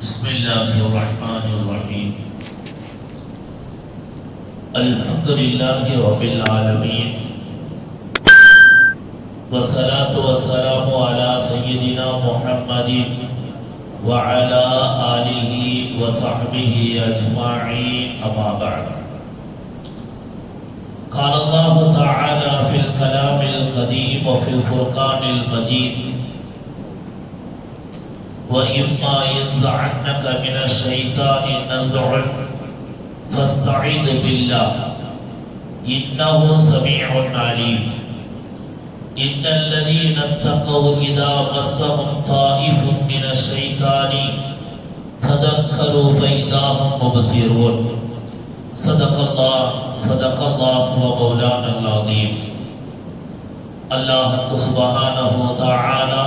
بسم الله الرحمن الرحيم الحمد لله رب العالمين والصلاة والسلام على سيدنا محمد وعلى آله وصحبه أجمعين أما بعد قال الله تعالى في الكلام القديم وفي الفرقان المجيد وإما ينزعنك من الشيطان نزغ فاستعذ بالله إنه سميع عليم إن الذين اتقوا إذا مسهم طائف من الشيطان تذكروا فإذا هم مبصرون صدق الله ومولانا العظيم الله سبحانه وتعالى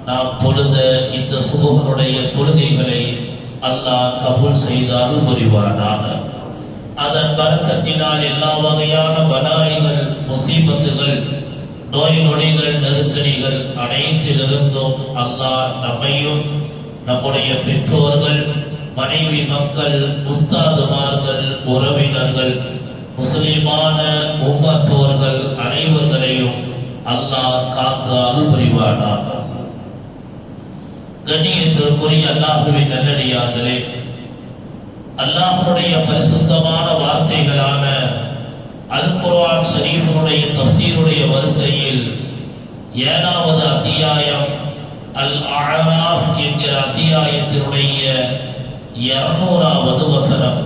நாம் தொழுத இந்த சுபஹனுடைய தொழுகைகளை அல்லாஹ் கபூல் செய்து அருள் புரிவானாக. அதன் பரக்கத்தினால் எல்லா வகையான பலாய்கள், முசீபத்துகள், நோய் நொடிகள், நெருக்கடிகள் அனைத்திலிருந்தும் அல்லாஹ் நம்மையும் நம்முடைய பெற்றோர்கள், மனைவி, மக்கள், உஸ்தாதுமார்கள், உறவினர்கள், முஸ்லிமான உம்மத்தோர்கள் அனைவர்களையும் அல்லாஹ் காத்து அருள் புரிவானாக. கண்ணியத்திற்குரிய அல்லாஹுவின் நல்லடியார்களே, அல்லாஹ்வுடைய பரிசுத்தமான வார்த்தைகளான அல் குர்ஆன் ஷரீஃபுடைய தஃப்சீருடைய வரிசையில் 7வது அத்தியாயம் அல் அஅராஃப் என்கிற அத்தியாயத்தினுடைய 200வது வசனம்.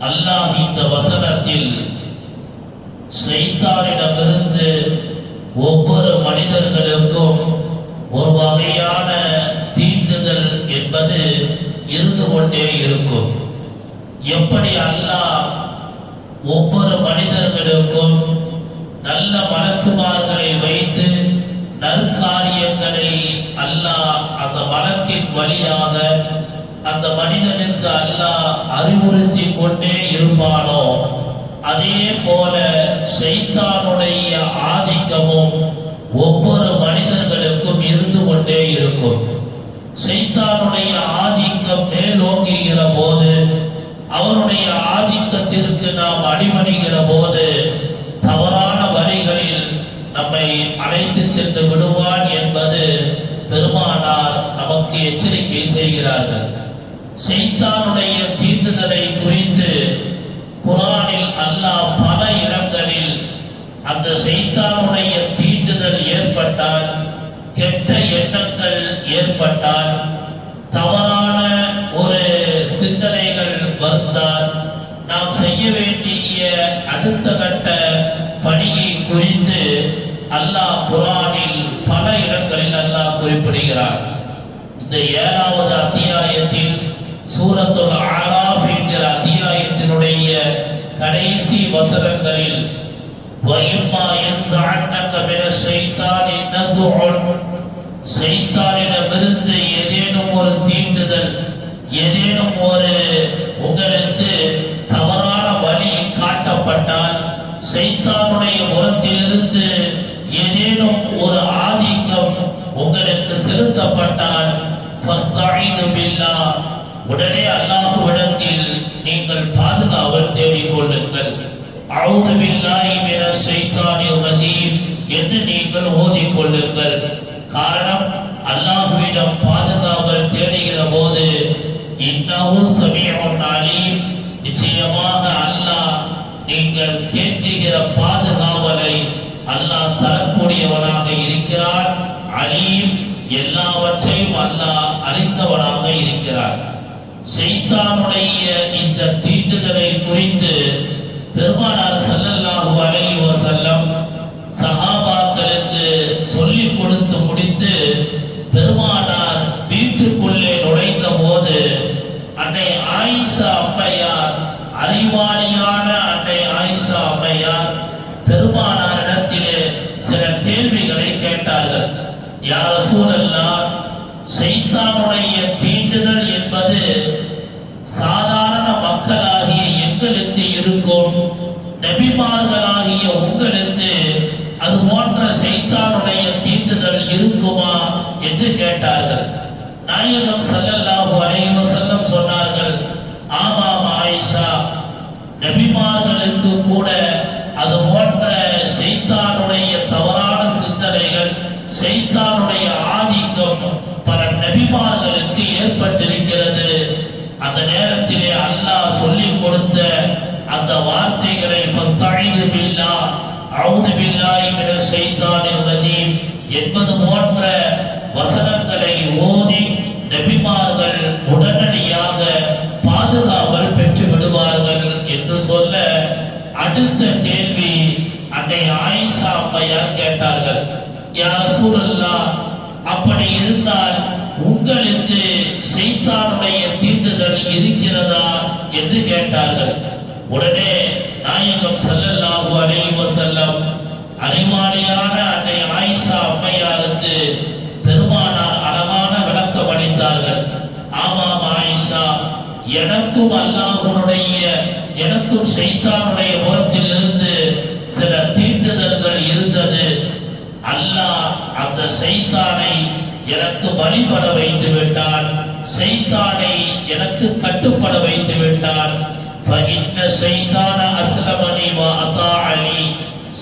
அல்லாஹ் இந்த வசனத்தில் ஷைத்தானிடமிருந்து ஒவ்வொரு மனிதர்களுக்கும் ஒரு வகையான தீண்டுதல் என்பது இருந்து கொண்டே இருக்கும். எப்படி அல்லாஹ் ஒவ்வொரு மனிதர்களுக்கும் நல்ல மலக்குமார்களை வைத்து நற்காரியங்களை அல்லாஹ் அந்த மலக்கின் வழியாக அந்த மனிதனுக்கு அல்லாஹ் அறிவுறுத்தி கொண்டே இருப்பானோ, அதே போல ஷைத்தானுடைய ஆதிக்கமும் ஒவ்வொரு மனிதர்களுக்கும் இருந்து கொண்டே இருக்கும். ஷைத்தானுடைய ஆதிக்கம் மேலோங்குகிற போது, அவனுடைய ஆதிக்கத்திற்கு நாம் அடிபணிகிற போது தவறான வழிகளில் நம்மை அழைத்து சென்று விடுவான் என்பது பெருமானார் நமக்கு எச்சரிக்கை செய்கிறார்கள். ஷைத்தானுடைய தீண்டுதலை குறித்து குர்ஆனில் அல்லாஹ் பல இடங்களில் அந்த ஷைத்தானுடைய தீண்டுதல் ஏற்பட்டால், கெட்ட எண்ணங்கள் ஏற்பட்டால், தவறான ஒரு சிந்தனைகள் வந்தால் நாம் செய்ய வேண்டிய அடுத்த கட்ட பணியை குறித்து அல்லாஹ் குர்ஆனில் பல இடங்களில் அல்லாஹ் குறிப்பிடுகிறார். இந்த 7வது அத்தியாயத்தில் சூரத்துல் அஅராஃப் என்கிற அத்தியாயத்தினுடைய கடைசி வசனங்களில் وَإِمَّا يَنزَعَنَّكَ مِنَ الشَّيْطَانِ نَزْغٌ, ஷைத்தானிடமிருந்து ஏதேனும் ஒரு தீண்டுதல், ஏதேனும் ஒரு உங்களுக்கு தவறான வழி காட்டப்பட்டால், ஷைத்தானுடைய புறத்திலிருந்து ஏதேனும் ஒரு ஆதிக்கம் உங்களுக்கு செலுத்தப்பட்டால், ஃபஸ்தஈது பில்லாஹ், உடனே அல்லாஹ்விடத்தில் நீங்கள் பாதுகாவல் தேடிக் கொள்ளுங்கள். அஊது பில்லாஹி மினஷ் ஷைத்தானிர் ரஜீம் என்று நீங்கள் ஓதிக் கொள்ளுங்கள். காரணம், அல்லாஹ்விடம் பாதுகாவல் தேடுகிற போது இன்னஹு ஸமீஉன் அலீம், நிச்சயமாக அல்லாஹ் நீங்கள் கேட்கிற பாதுகாவலை அல்லாஹ் தரக்கூடியவனாக இருக்கிறான். அலீம், எல்லாவற்றையும் அல்லாஹ் அறிந்தவனாக இருக்கிறான். ஷைத்தானுடைய இந்த தீண்டுதலை குறித்து பெருமானார் ஸல்லல்லாஹு அலைஹி வஸல்லம் சஹாபாக்களுக்கு சொல்லிக் கொடுத்து முடித்து பெருமானார் வீட்டுக்குள்ளே நுழைந்த போது அன்னை ஆயிஷா அம்மையார், அறிவாளியான அன்னை ஆயிஷா அம்மையார் பெருமானாரிடத்திலே சில கேள்விகளை கேட்டார்கள். யா ரசூலல்லாஹ், ஷைத்தானுடைய தீண்டுதல் என்பது சாதாரண மக்களாகிய எங்களுக்கு இருக்கும், நபிமார்களாகிய உங்களுக்கு அது போன்ற ஷைத்தானுடைய தீண்டுதல் இருக்குமா என்று கேட்டார்கள். நாயகம் ஸல்லல்லாஹு அலைஹி சொன்னார்கள், ஆமாம் ஆயிஷா, நபிமார்களுக்கு கூட அது போன்ற ஷைத்தானுடைய தவறான சிந்தனைகள், ஷைத்தானுடைய ஆதிக்கம் பல நபிமார்களுக்கு ஏற்பட்டிருக்கிறது. அந்த நேரத்திலே அல்லாஹ் சொல்லிக் கொடுத்த அந்த வார்த்தைகளை ஃபஸ்தஈது பில்லாஹ் அஊது பில்லாஹி மினஷ் ஷைத்தானிர் ரஜீம் என்பது போன்ற வசனங்களை ஓதி நபிமார்கள் உடனடியாக பாதுகாவல் பெற்று விடுவார்கள் என்று சொல்ல, அடுத்த கேள்வி அன்னை ஆயிஷா அம்மையார் கேட்டார்கள், யா ரசூலல்லாஹ், அப்படி இருந்தால் உங்களுக்கு ஷைத்தானுடைய தீண்டுதல் இருக்கிறதா என்று கேட்டார்கள். உடனே நாயகம் ஸல்லல்லாஹு அலைஹி வஸல்லம் அறிவாளியான அன்னை ஆயிஷா அம்மையாருக்கு பெருமானார் அழகான விளக்கம் அளித்தார்கள். ஆமாம் ஆயிஷா, எனக்கும் அல்லாஹ்வுடைய எனக்கும் ஷைத்தானுடைய புறத்தில் இருந்து சில தீண்டுதல்கள் இருந்தது. அல்லாஹ் அந்த ஷைத்தானை எனக்கு வழிபட வைத்து விட்டான், ஷைத்தானை எனக்கு கட்டுப்பட வைத்து விட்டான். فَإِنَّ الشَّيْطَانَ أَسْلَمَنِي وَأَطَاعَنِي,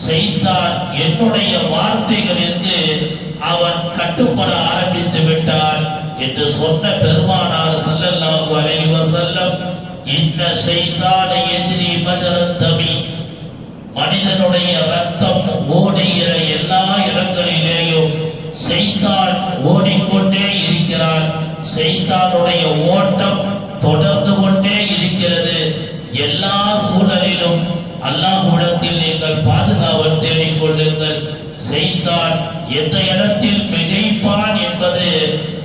ஷைத்தான் என்னுடைய வார்த்தைகளுக்கு அவன் கட்டுப்பட ஆரம்பித்து விட்டான் என்று சொன்ன பெருமானார் ஸல்லல்லாஹு அலைஹி வஸல்லம், இன்ன ஷைத்தான யஜ்ரி மஜரத் தமி, மனிதனுடைய ரத்தம் ஓடுகிற எல்லா இடங்களிலேயும் ஷைத்தான் ஓடிக்கொண்டே இருக்கிறான். ஷைத்தானுடைய ஓட்டம் தொடர்ந்து கொண்டே இருக்கிறது. எல்லா சூழலிலும் அல்லாஹ்விடத்தில் நீங்கள் பாதுகாவல் தேடிக் கொள்ளுங்கள். ஷைத்தான் எந்த இடத்தில் மிகைப்பான் என்பது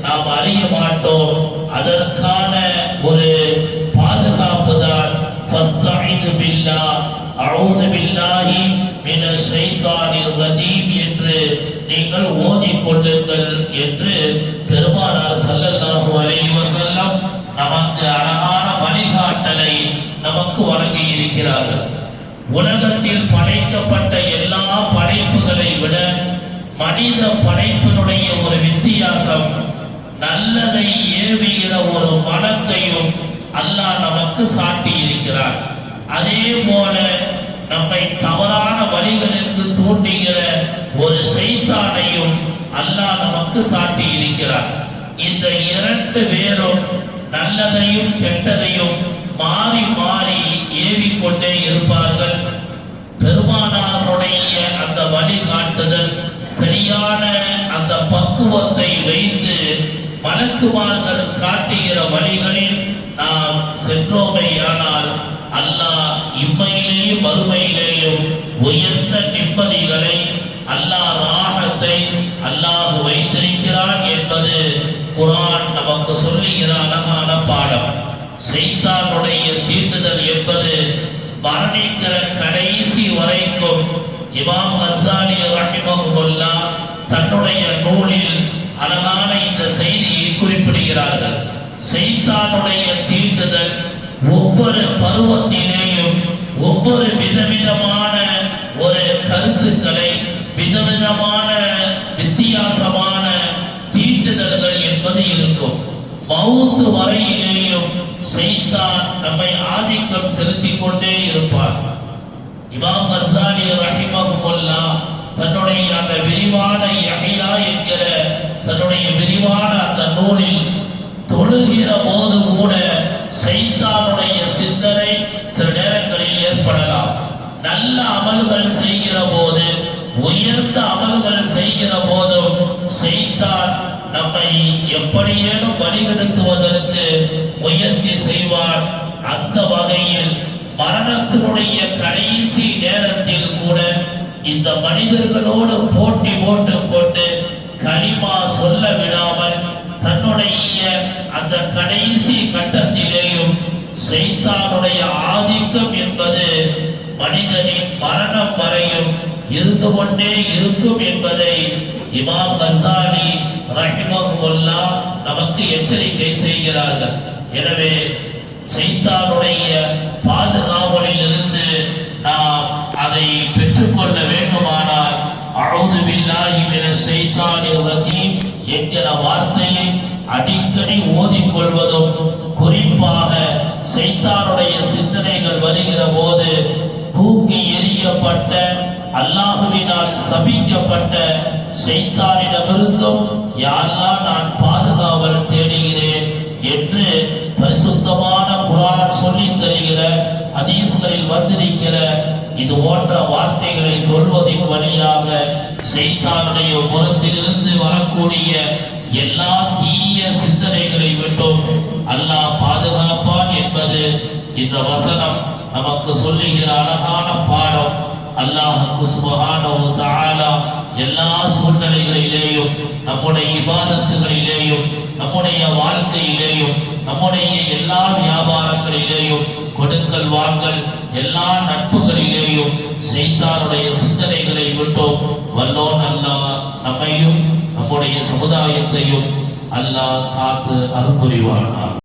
நாம் அறிய மாட்டோம். அதற்கான ஒரு பாதுகாப்பு தான் ஃபஸ்தஈது பில்லாஹ் அஊது பில்லாஹி மினஷ் ஷைத்தானிர் ரஜீம் என்று நீங்கள் ஓதிக் கொள்ளுங்கள் என்று பெருமானார் ஸல்லல்லாஹு அலைஹி வஸல்லம் நமக்கு அழகான வழிகாட்டலை நமக்கு வழங்கி இருக்கிறார்கள். உலகத்தில் படைக்கப்பட்ட எல்லா படைப்புகளை விட மனித படைப்பினுடைய ஒரு வித்தியாசம், நல்லதை ஏவுகிற ஒரு மனத்தையும் அல்லாஹ் நமக்கு சாட்டி இருக்கிறார். அதே போல நம்மை தவறான வழிகளுக்கு தூண்டுகிற ஒரு ஷைத்தானையும் அல்லாஹ் நமக்கு சாட்டி இருக்கிறார். இந்த இரண்டு பேரும் நல்லதையும் கெட்டதையும் மாறி மாறி ஏவிக்கொண்டே இருப்பார்கள். பெருமானாருடைய அந்த வழிகாட்டுதல், சரியான அந்த பக்குவத்தை வைத்து மலக்குமார்கள் காட்டுகிற வழிகளில் நாம் சென்றோமேயானால் அல்லாஹ் இம்மையிலேயும் மறுமையிலேயும் உயர்ந்த நிம்மதிகளை, அல்லாஹ் ராகத்தை அல்லாஹ் வைத்திருக்கிறான் என்பது குர்ஆன் நமக்கு சொல்லுகிற அழகான பாடம். ஷைத்தானுடைய தீண்டுதல் என்பது மரணிக்கிற கடைசி வரைக்கும் இமாம் கஸ்ஸாலி ரஹிமஹுல்லாஹ் தன்னுடைய நூலில் அழகான இந்த செய்தியை குறிப்பிடுகிறார்கள். ஷைத்தானுடைய தீண்டுதல் ஒவ்வொரு பருவத்திலேயும் ஒவ்வொரு விதவிதமான ஒரு கருத்துக்களை, விதவிதமான வித்தியாசமான தீண்டுதல்கள் என்பது இருக்கும். மவுத்து வரையிலேயும் ஷைத்தான் நம்மை ஆதிக்கம் செலுத்திக் கொண்டே இருப்பார். இமாம் கஸ்ஸாலி ரஹிமஹுல்லாஹ் தன்னுடைய அந்த விரிவான யஹ்யா என்கிற தன்னுடைய விரிவான அந்த நூலில் தொழுகிற போது கூட ஷைத்தானுடைய சிந்தனை சில நேரங்களில் ஏற்படலாம். நல்ல அமல்கள் செய்கிற போது, உயர்ந்த அமல்கள் செய்கிற போதும் ஷைத்தான் நம்மை எப்படியேனும் வழிகெடுத்துவதற்கு முயற்சி செய்வான். அந்த வகையில் மரணத்தினுடைய கடைசி நேரத்தில் கூட இந்த மனிதர்களோடு போட்டி போட்டுக்கொண்டு கலிமா சொல்ல விடாமல் தன்னுடைய அந்த கடைசி கட்டத்திலேயும் ஷைத்தானுடைய ஆதிக்கம் என்பது மனிதனின் மரணம் வரையும் இருந்து கொண்டே இருக்கும் என்பதை இமாம் கஸ்ஸாலி ரஹிமஹுல்லாஹ் நமக்கு எச்சரிக்கை செய்கிறார்கள். எனவே ஷைத்தானுடைய பாதுகாவலில் இருந்து நாம் அதை பெற்றுக்கொள்ள வேண்டுமானால் அஊது பில்லாஹி மினஷ் ஷைத்தானிர் ரஜீம் என்கிற வார்த்தையை அடிக்கடி ஓதிக்கொள்வதும், குறிப்பாக ஷைத்தானுடைய சிந்தனைகள் வருகிற போது தூக்கி எறியப்பட்ட அல்லாஹுவினால் சபிக்கப்பட்ட ஷைத்தானிடமிருந்தும் யா அல்லாஹ் நான் பாதுகாவல் தேடுகிறேன் என்று பரிசுத்தமான குர்ஆன் சொல்லித் தருகிற ஹதீஸ்களில் வந்திருக்கிற இது போன்ற வார்த்தைகளை சொல்வதின் வழியாக ஷைத்தானுடைய புறத்திலிருந்து வரக்கூடிய எல்லா தீய சிந்தனைகளை விட்டும் அல்லாஹ் பாதுகாப்பான் என்பது இந்த வசனம் நமக்கு சொல்லுகிற அழகான பாடம். அல்லாஹ் சுப்ஹானஹு வ தஆலா எல்லா சூழ்நிலைகளிலேயும் நம்முடைய இபாதத்துகளிலேயும் நம்முடைய வாழ்க்கையிலேயும் நம்முடைய எல்லா வியாபாரங்களிலேயும் கொடுக்கல் வாங்கல் எல்லா நட்புகளிலேயும் ஷைத்தானுடைய சிந்தனைகளை விட்டோம் வல்லோன் அல்லாஹ் நம்மையும் நம்முடைய சமுதாயத்தையும் அல்லாஹ் காத்து அருள் புரிவானார்.